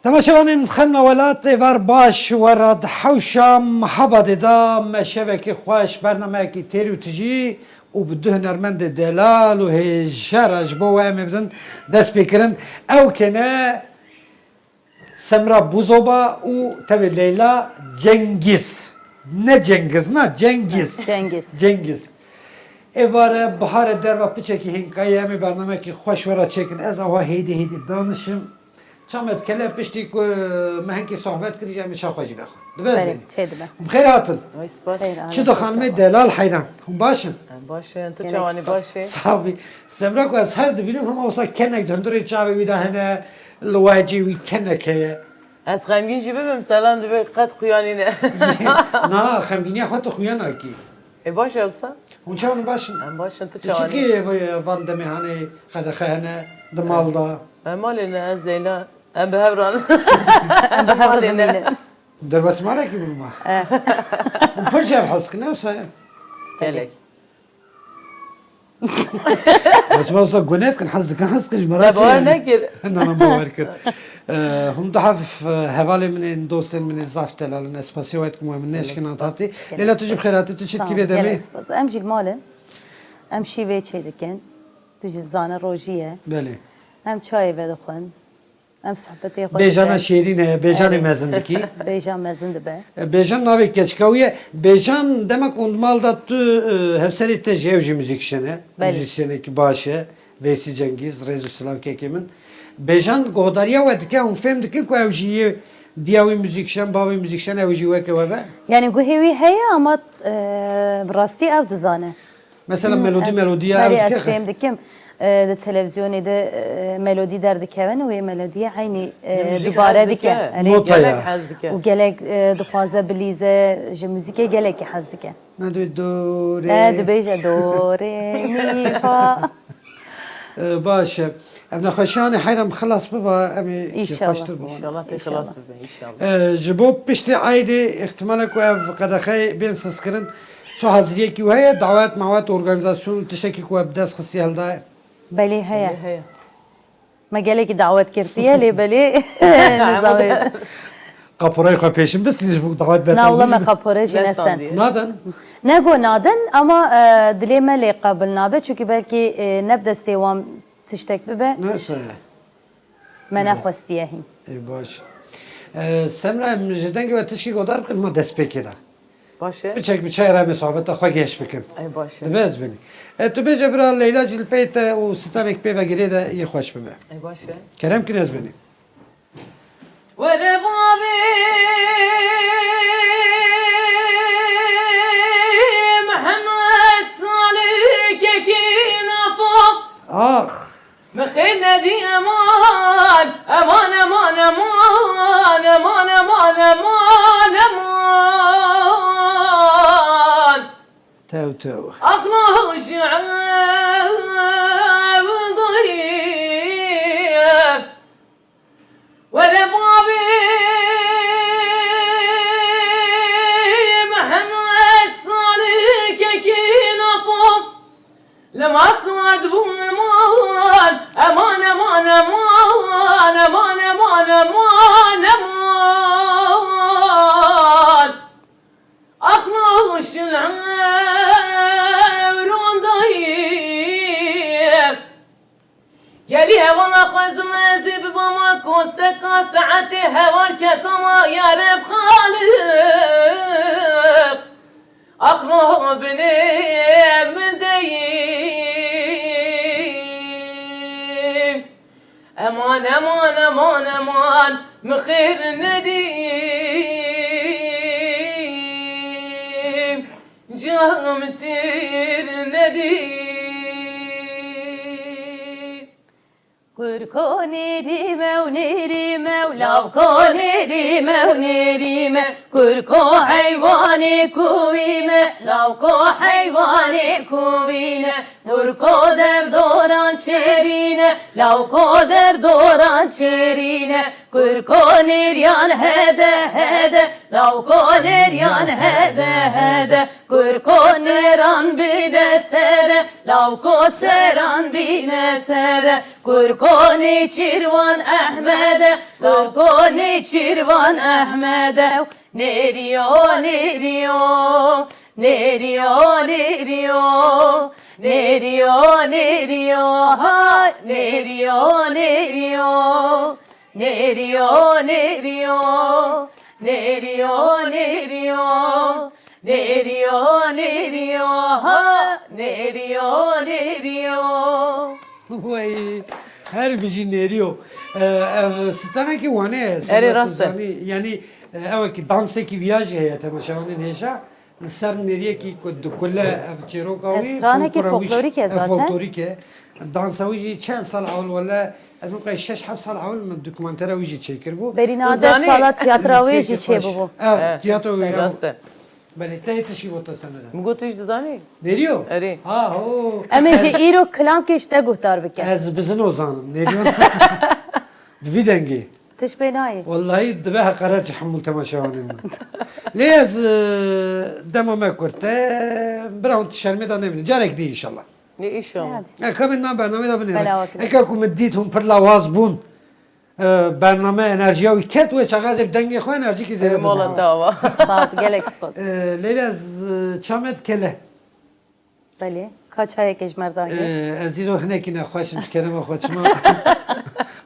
تماشاوانین خلنا ولات وار باش ورد حوشا محبت دا مشبك خوش برنامه کی تیرو تجی و بده هنرمند دلال و هجرج بو ام بدن دست بکرن او کنه سمرا بوزوبا و tabi Leyla Cengiz. Ne Cengiz ne Cengiz. Cengiz. Evare bahar derva piçeki hinkaya mi barname ki hoş vara çekin ez ava heydi danışım. Çamet kele piştik mehenki sohbet kireceğim bir çakhoji bakın. Dibez beni. Bxeyr hatın. Çi daxanme delal hayran. Başın. Başın. Tu çavani başı. Sabi. Semra ko az her dibinem ama olsa kenek döndürü çavi vidahene lwaci vi keneke. Ez xemgin jibe mesela dibe qat xuyanine. Na xemginiya xwat xuyana ki. Baş olsa? Hun çavanı başın. Başın tu çavani. Çiki van demehane qadaxane damalda. Malina ez Leyla. Em behevran. Em behevran. Derbas mara ki bulma. Pırşev haskı ne olsa? Gelek. Açma olsa gönnet kan haskı jmara. Bavar nekir. Nana bavar kir. هم ده حرف حوالی من دوستان من زفت لالن اسپاسی وقت که من نشکن آتاتی لیلا تجیب خیراتی تو چیت کی بیدمی؟ ام جیل ماله ام شیوه چه دکن تجی زانه روزیه بله ام چای بدخون ام صحبتی خود بیجان شیرینه بیجان مزندکی بیجان مزند به بیجان ناوی کچکاویه بیجان demek اون da tu hepseri tecevci müzikşene müzisyene ki başı Veysi Cengiz Rezu Sılav Kekimin Bejan godariya ve dike un film dike ko evjiye diyavi müzikşen bavi müzikşen evjiye ke ve yani bu hevi heye ama rasti ev dizane mesela melodiya bari az film dikim de televizyonda melodi derdi keven ve melodiye aynı dubare dike notaya و gelek dixwaze bilize je müzike gelek haz dike ne de do re de beje do re mi fa باشه ابن خشاني حيرم خلص بابا امي ان شاء الله ان شاء الله تخلص بابا ان شاء الله جبوب بشتي عايدي احتمالك وقف قد خي بين سسكرن تو حاضريه کی وهي دعوات موات اورجانيزاسيون تشكي کو بدس خصي هلدا بلي هيا ما قالك دعوات كرتيه لي بلي نظامي قapurayı خو peşin بس bu davet betan لا والله ما قapura جنستان نادن نگو نادن ama dileme li قبل nabe çünkü belki nebde istivam tiştek bibe nasıl mena xwestiyehim baş semra müjden gibi tişki godar kılma despekeda باشه bir çay rame sohbet xo geç bikin ای باشه dibez beni tu bece bir Leyla cilpeyte o stanek pe ve gire de iyi hoş bime ای باشه kerem kinez beni وره بابی محمد صالح کی نفاق ah مخير ندي امان امان امان امان امان امان امان امان tev اخلاه شعب ضيق ولا بابي محمد صالح كينا بوم لما صعد بوم امان امان امان امان امان امان امان امان اخلوش العمر ضيق يلي والله قزم زب بما كوستك ساعتي هوا كسما يا رب خالق اخلو بني من ديم امان امان امان امان مخير نديم جام تير نديم Kurko nerime u nerime u lavko nerime u nerime Kurko hayvani kuvime lavko hayvani kuvine Kurko der doran çerine lavko der doran çerine Kurko neryan hede hede lavko neryan hede hede Kurko neran bide sede لاوکو سران بینه سره گرگان چیروان احمده گرگان چیروان احمده نریو نریو نریو نریو نریو نریو های نریو نریو نریو نریو نریو نریو نریو نریو ها نریو نریو وای هر بیجی نریو ستانه کی وانه اری راسته. یعنی اوه کی دانسه کی ویاجی هست تماشاوانه نیشا سر نریه کی کد کله چیروکاوی استانه کی فولکلوریکه zaten. فولکلوریکه دانساویجی چند سال اول ولا المقای 6-7 سال اول من دوکومنتره ویجی چیکر بو بریناده Uzani- سالا تیاتراوی جی چه ببو تیاتروی راسته بله تایتشی بوده سنجا میگو توش دزانی نریو اری. ها هو اما جی ایرو کلام کشته گفتار بکن از بزن اوزانم نریو بوی دنگی تش بینایی والله دبه قرار تحمل تماشاواني ليز دمو ما كرت براون تشرمي دا نمين جارك دي ان شاء الله نه ایشان كمان نا برنامج دا بلا بنيرك وكيل. اكاكم مديتهم پر لواز بون برنامه انرژی و کت و چقدر دنگی خو انرژی کی زیاده مال داوا صاحب گلک سپاس لیلا چامت کله بله kaç ay کشمردانگی از اینو هنکی نخواشم کنم خوشم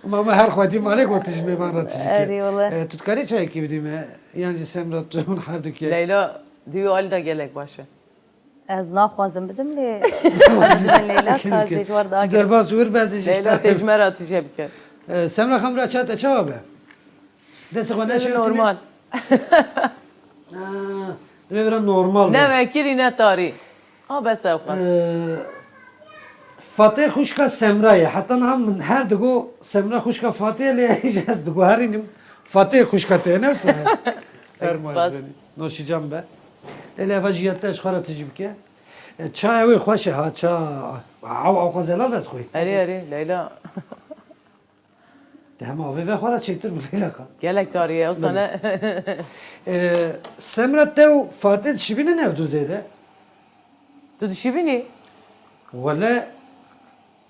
ما هر خودی مالک وقتش میمان را تیجی اری والله. که تودکاری چای کی بدیم یعنی سمرات اون هر دو که لیلا دیو آلی دا گلک باشه از نخوازم بدم لی لیلا تازه جوار در داگی باز ور بازی لیلا işte تجمه را تیجه بکن سمرا خمرا چات اچابه دست خونه شو نورمال ببرم نورمال نه وکیلی نه تاری ها بس اوقات فاتح خوش کا سمرایه حتی هم من هر دگو سمرا خوش کا فاتح لیه از دگو هرینم فاتح خوش کا ته نه سه هر اسپاس. مازنی نوشیجام به الی واجیتش خراب تجیب که چای وی خوشه ها چا او قزلال بس خوی اری اری لیلا ده هم اوه و خورا چیتر بلیلا خان گلک تاریه او سنه سمرا تو فاتح شبینه نه دو زیده تو دشی بینی؟ ولا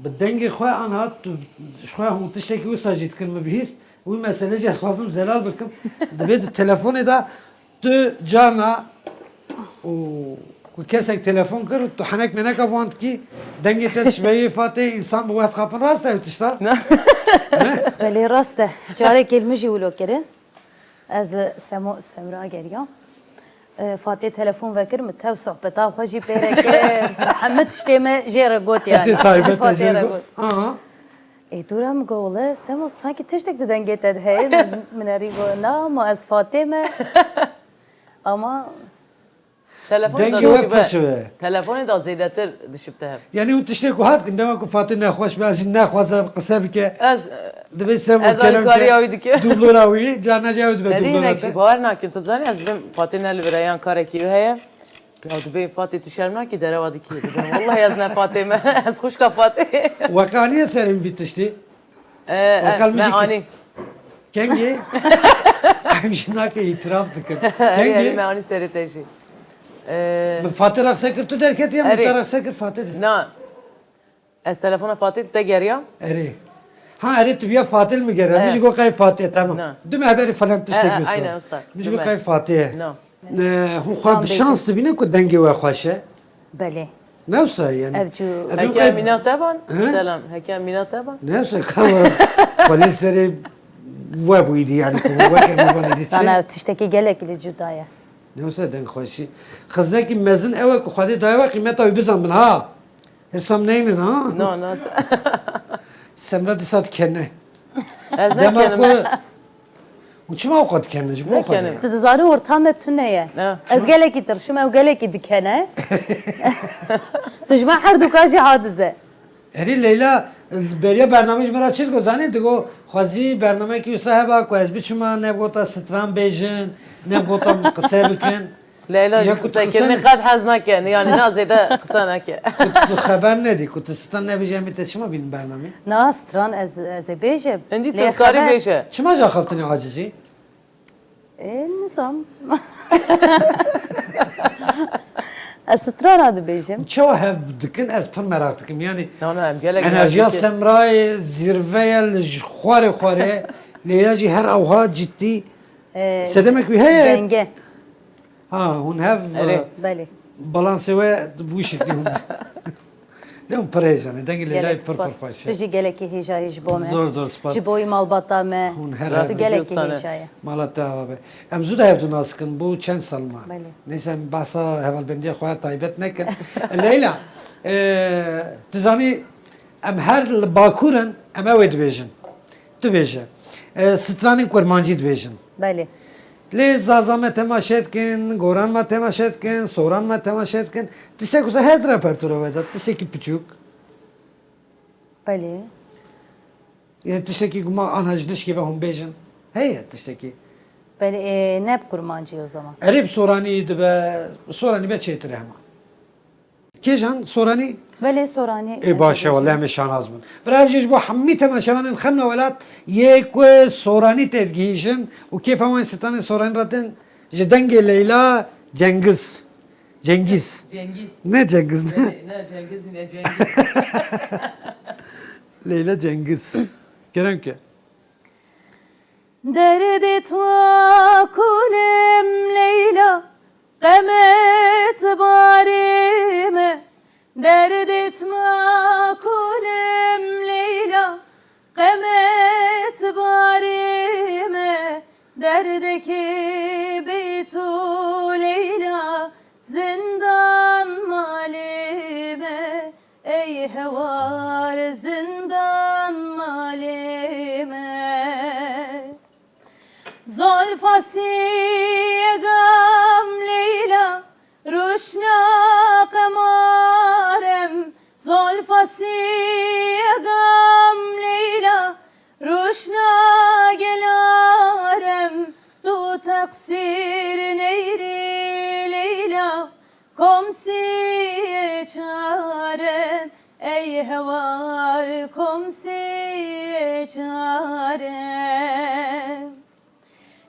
بالدنجي خويا انا شويه هم تشتكي وساجد كلمه بهيس والمساله جات خافم زلال بكم دبيت التليفون ده تو جانا وكاسك تليفون كر تو حنك منك ابوانت كي دنجي تشبيه فاتي انسان بوقت خافن راسته وتشتا ولی راسته جاره کلمجی ولو کرن از سمرا گریم فاتح تلفون وکر متو صحبتا خوشی پیره که محمد شتیمه جیره گوت تشتي yani طيبه فاتح را تجيبه گوت اه دورم گوله سمو sanki تشتک ددن گیتد هی من ریگو نه ما از فاطمه ama تلفن دنجي دا وقت دشی شوه تلفن دا زیده تر دشی بته يعني وانت تشتكي وهات عندما كنت فاتي ناخوش بعض ناخوز قصابك از دبي سمو از كلام کاری آویدی که دوبلوراوي جانا جاود ندی بدوبلورات نکشی باور نکن تو زنی از بیم فاتح نل برایان کار کیو هیا یا تو بی فاتح تو شرم نکی داره وادی کی بدم والله از نه فاتح من از خوش کا فاتح وقانية سرين بيتشتي وقال من مجيك. آنی كنجي مش هناك اعتراف دكن اری اری من كنجي آنی سری تیشی من فاتر سكر تو دركت يا أري. من سكر فاتر نه از تلفن فاتح تا گریا اري ها اريت بيا فاتل مجرى مش يقول قاي فاتح تمام نعم. دم هبري فلان تشتكي أين أستاذ؟ مش يقول دم. قاي فاتح نه هو خو بالشانس تبينا كنت دنجي وخوشه بله نفسه يعني ارجو أبي هکی قاي- مینا تبان ها؟ سلام هکی مینا تبان نفسه كوا ولي سري وابويدي يعني كوا وكان مبالي sana تشتكي گلک لی جدایه نوسه دنگ خوشی خزنه کی مزن اوه کو خودی دایوا قیمت او بزن من ها حسام نین ها نه نه سمرا دی سات کنه از دما کو نکنم وچما اوقات کنه جو نه خودی کنه. تزاری ورتامت تنیه نه. از گلکی ترشم او گلکی دکنه تجمع هر دوکاجی حادثه اری لیلا بریا برنامهش مرا چیز گذانی دیگو خوازی برنامه کی صاحب کو از بیچما نه گوتا سترام بیژن نه گوتا قصه بکن لیلا یا قصه کت کلمه قصه قد حز نکن یعنی نه زیده قصه نکن تو خبر ندی کو تستان نه بیجه میت چما بین برنامه نه ستران از بیجه اندی تو کاری بیشه چما جا خفتنی عاجزی نظام Ez strana dibêjim. Çava hev dikin ez pir merak dikim. Yani Nana em gelek enerjiya enerjik- semrayê zirveye li xwarê xwarê Leyla jî her awha ciddi sedemek wî heye. Denge. Ha hûn hev Erê. Belê. balansê we bu şeklî hûn. Lê hûn pir hêjane. Dengê Leyla'yê Gelek pir pir spas. xweş Tu e. jî gelekî hêjayî ji bo me. Zor zor spas. Ji bo malbata me. Hûn her Tu ev gelekî Sana. hêjayî. mala te ava be. Em zû de hev tu naskin bu çend sal ma. Belê. Neyse em behsa hevalbendiya xwe taybet nekin. Leyla tu zanî em her li Bakur'in em ew ê dibêjin. Tu bêje. Stranên kurmancî dibêjin. Belê. Lê zaza me temaşe dikin, goran me temaşe dikin, soran me temaşe dikin. Tiştek wisa her repertura ve de tiştekî piçûk. Belê. Yani tiştekî guma anha ji dişkî ve hûn bêjin. Heye tiştekî. Belê ne kurmancı o zaman. Erê bi soranî dibe, soranî be çêtir hema. Kêjan soranî? Belê sorani. Ê baş e vallahi me şanaz bin. Birav jî ji bo hemî temaşevanên xemla welat yê ku soranî tevgihîjin û kêfa wan stanên soranî ratin ji dengê Leyla Cengiz. Cengiz. Cengiz. Ne Cengiz ne? Ne Cengiz ne Cengiz. Leyla Cengiz. Kerem ki. Derdi kulem Leyla Kımet barime Derdi kulem Leyla Kımet barime Derdeki beytu Leyla Zindan malime Ey hevar zindan malime Zolfasi edam Leyla Ruşna kamarem Zolfasi edam Leyla Ruşna gelarem Tu taksir neyri Leyla Komsiye çarem Ey hevar komsiye çarem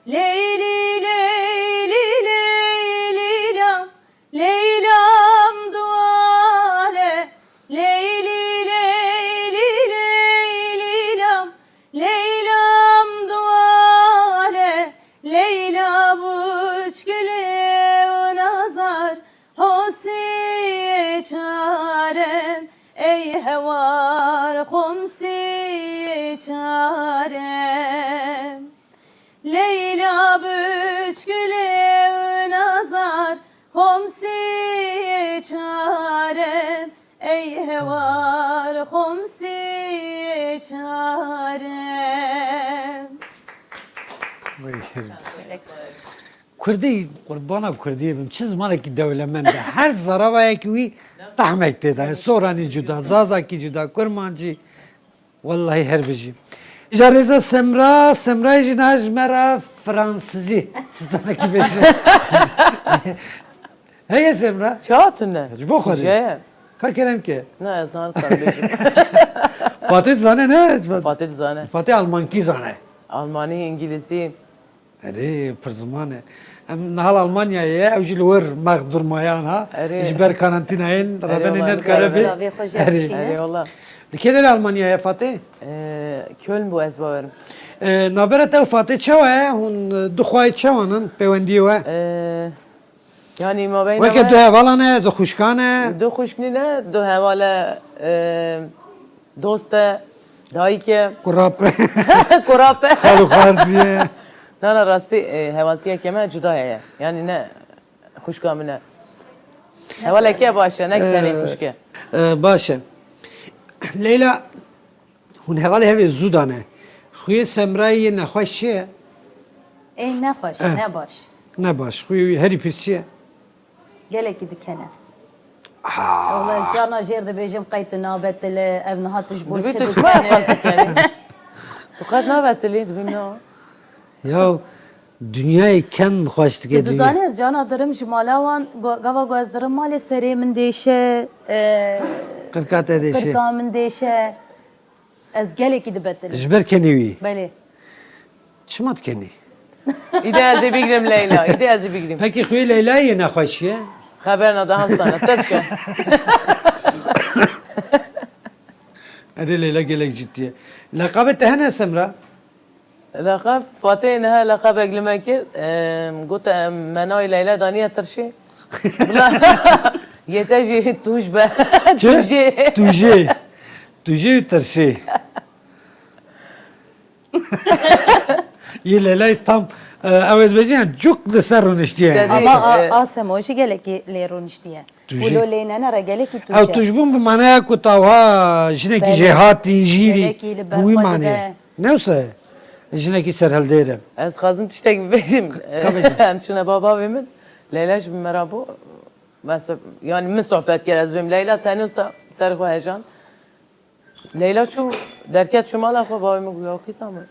Leyli Leyli Leylilam Leylam duale Leyli Leyli Leylilam Leylam duale Leyla buç güle nazar Hosiye çarem Ey hevar komsiye çarem Leyla büşküle nazar Homsiye çarem Ey hevar homsiye çarem Kurdî qurbana Kurdî bim çi zimanekî dewlemend e her zaravayekî wî tehmek tê de soranî cuda zazakî cuda kurmancî wallahi her bijî ji rêza Semra Semrayê jî ne ji me re Fransızî stanekî bêje heye Semra Çatın ne? ji bo xwe Şey. ka kerem ki Ne ez nan kardeşim. Fatih zane ne Fatih zane. Fatih Almankî zane Almani, İngilizce. Erê pir ziman e em nihal Almanyayê ew jî li wir mex durmayan ha Erê. ji ber karantînayên rebenê vallahi nedikare vê Ravê xwe jî hişîne. Eyvallah. Li kê derê Almanyayê Fatih? Köln bu ez baverim. Navbera te Fatih çawa ye hûn du xwayê çawanin pêwendiyê we Yani ma beyne weke du hevalan e du xuşkan e دو خوشکنینه دو حواله دوست دایکه kurap کراپه xalu xarziye نه نه راستی حوالتیه که من جدا هیه یعنی نه خوشکامنه حواله که باشه نه که تنی خوشکه baş e Leyla hûn hevalê hevê zû dane xuyê Semrayê nexweş çi ye Ey ne hoş ne baş ne baş xuyê herî pîs çi ye Gelekî dikene Allah jana jêr dibêjim qeytû nabetile ev niha tu ji bo دوبی çi تو چما dikene خواست کنی تو قد نبتلی دوبی نه ya dünyayê ken xweş dike Tu dünya dizanî ez cana dirim ji mala wan gava gwezdirim malê serê min dêşe qirkat edê şê qirka min dêşe ez gelekî dibetilim ji ber kenî wî Belê çima dikenî ایده ازی بگیرم لیلا ایده ازی بگیرم pekî xuyê Leyla'yê nexweş ye خبرنا ده هستانه ترشه اري ليلى gelek ciddiye. Lakabet hene Semra. لقب فاتينها لقب قبل ما كده قلت مناي ليلى دانية ترشي لا يتجي توجبه توجي Tuje. Tuje terşe. Ye Leyla tam evet bejen çok da sarın işte. Dedi. Ama Asemoji gelek leroniş diye. Tujê. Ulo leynene ra gelek ki Ev tujbun bu manaya ku tava jineki Bele. cehati jiri Beleki li bu berxwe mane. dide. Ne olsa jineki serhelde از خازم تشتاق بيجم كبجم. همشونه بابا بيمن ليلاش بمرابو بس يعني من صحبت كده از بيم ليلى تاني سر خو هجان ليلى شو دركت شو مال اخو بابا میگه یا کی سامو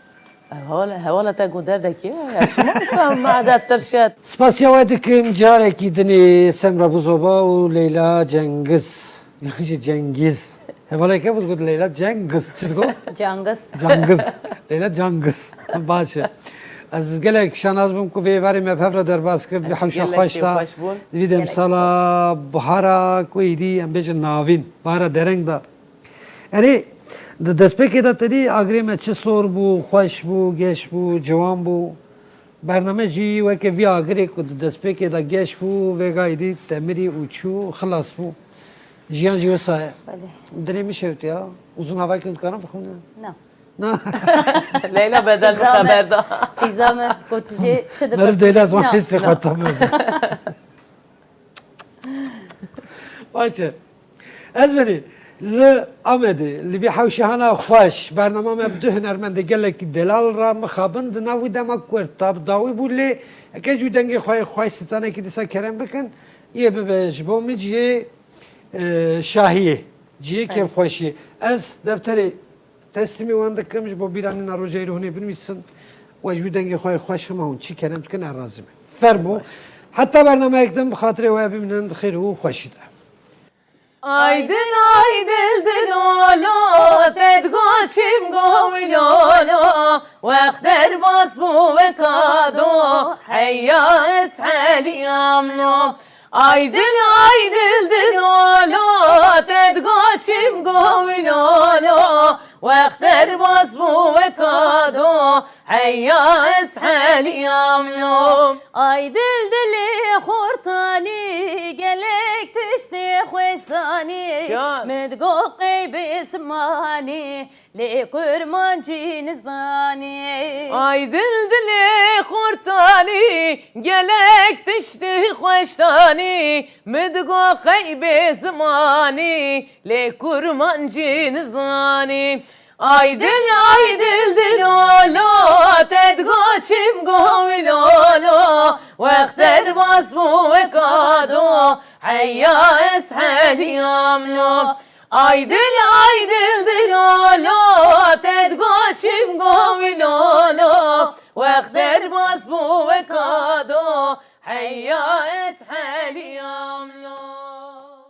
حوالا تا گو دردکی یا شما سام ما عادت ترشت Spasya dikim careki dini Semra Buzoba u Leyla Cengiz. Yani Cengiz. Hevaleke bu gud Leyla Cengiz. Çirgo. Cangas. Cengiz. Leyla Cengiz. Başı. Az gelek şanaz bum ku vevari me fevra derbas ke bi hamşa gelek khoşta. hoş bul. Videm Gelek sala bahara koydi em bejin navin. Bahara dereng da. Yani despeke da tedi agre me çi sor bu, xoş bu, geç bu, civan bu. برنامه جی و که وی آگری کد دست به که دا گش بو و گایدی تمری uçu خلاص بو جیان جیو سایه Bale. دنی میشه یا uzun hava kent kanım بخونه No. نه ليلى بدل خبر ده Pizame kotuje çede مرز دیل از وان استخدام باشه از بری ل آمده لی بی حوشهانا خوش برنامه مبدو هنرمند گله کی دلال را مخابند نوی دما کرد تاب داوی بولی اگه جو دنگی خواه ستانه کی دیسا کرم بکن یه ببش بو می جیه شاهیه جیه که خوشی از دفتری تسلیمی وانده کمش با بیرانی نروجه رو هنه بنویسن و جو دنگی خوش ما هون چی کرم بکن ارازمه فرمو حتی برنامه اکدم بخاطر و ببینن خیر و خوشی ده Aydın aydın olo tedgoşim govilolo Vekter basbu ve kado Heyya es'ali amlo Aydın aydın olo tedgoşim govilolo Vekter basbu ve kado Heyya es'ali amlo Ay dildili khurtani gelek tişti khwestani Can. Medgo qeybi smani li kurmancı nizani Ay dildili khurtani gelek tişti خوشتانی مدگو خیب زمانی لی کرمانجی نزانی ay dil olo tedgo çim govilolo وقتر basbu ve kado hayya eshali amlo ay dil olo tedgo çim govilolo